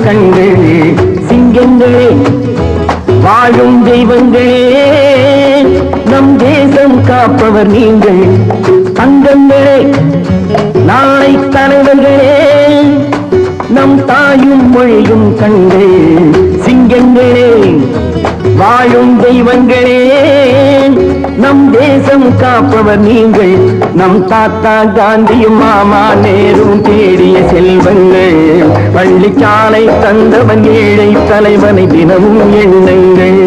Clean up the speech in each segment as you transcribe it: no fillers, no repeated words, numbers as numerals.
கண்கள் சிங்கங்களே வாழும் தெய்வங்களே நம் தேசம் காப்பவர் நீங்கள் தங்கங்களே நாளை தலைவர்களே நம் தாயும் மொழியும் கண்கள் சிங்கங்களே வாழும் தெய்வங்களே நம் தேசம் காப்பவர் நீங்கள் நம் தாத்தா காந்தியும் மாமா நேரும் தேடிய செல்வங்கள் பள்ளிச்சாலை தந்தவன் ஏழை தலைவனை தினமும் எண்ணுங்கள்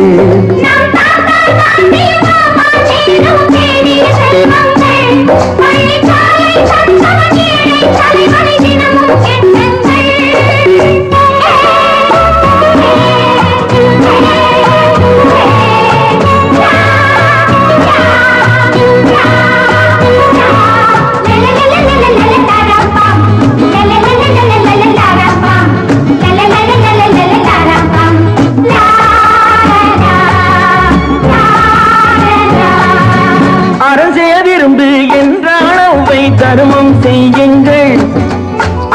தர்மம் செய்யுங்கள்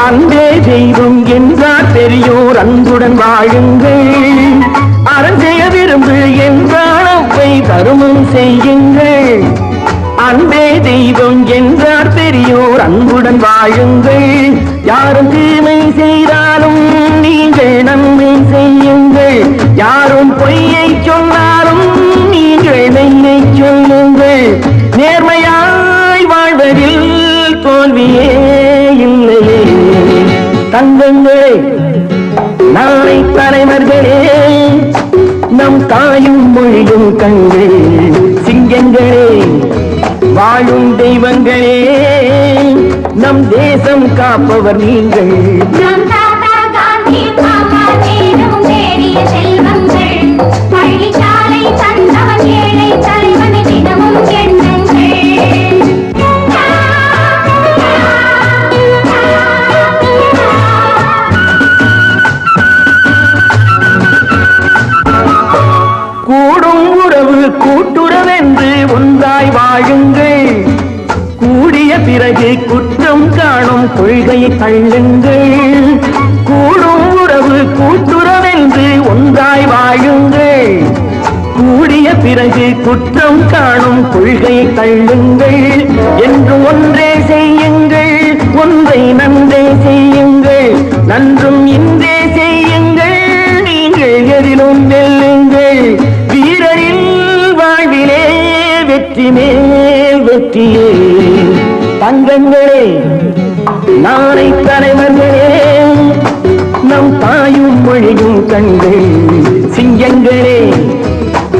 அன்பே தெய்வம் என்றார் பெரியோர் அன்புடன் வாழுங்கள் அறம் செய்ய விரும்பு என்றால் அவ்வை தர்மம் செய்யுங்கள் அன்பே தெய்வம் என்றார் பெரியோர் அன்புடன் வாழுங்கள் யாரும் தீமை செய்தாலும் நீங்கள் நன்மை செய்யுங்கள் யாரும் பொய்யை சொன்னாலும் நீங்கள் மெய்யை சொல்லுங்கள் நேர்மையாய் வாழ்வதில் தோல்வியே இல்லையே தங்கங்களே நாளை தலைவர்களே நம் தாயும் மொழியும் கண்கள் சிங்கங்களே வாழும் தெய்வங்களே நம் தேசம் காப்பவர் நீங்கள் பள்ளிச்சாலை தந்தவன் ஏழை தலைவனை தினமும் கூடும் உறவு கூட்டுறவென்று ஒன்றாய் வாழுங்கள் கூடிய பிறகு குற்றம் காணும் கொள்கையை தள்ளுங்கள் கூடும் உறவு கூட்டுறவென்று ஒன்றாய் வாழுங்கள் கூடிய பிறகு குற்றம் காணும் கொள்கையை தள்ளுங்கள் என்று ஒன்றே செய்யுங்கள் ஒன்றை நன்றே செய்யுங்கள் நன்றும் இன்றே செய்யுங்கள் நீங்கள் எதிலும் வெல்லுங்கள் வீரரின் வாழ்விலே வெற்றி மேல் வெற்றியே தங்கங்களே நாளை தலைவர்களே நம் தாயும் மொழியும் கண்கள் சிங்கங்களே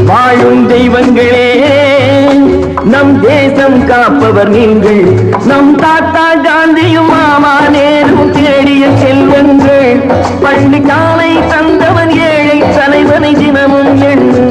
வாழும் தெய்வங்களே நம் தேசம் காப்பவர் நீங்கள் நம் தாத்தா காந்தியும் மாமா நேரும் தேடிய செல்வங்கள் பள்ளிச்சாலை தந்தவன் ஏழை தலைவனை தினமும் எண்ணு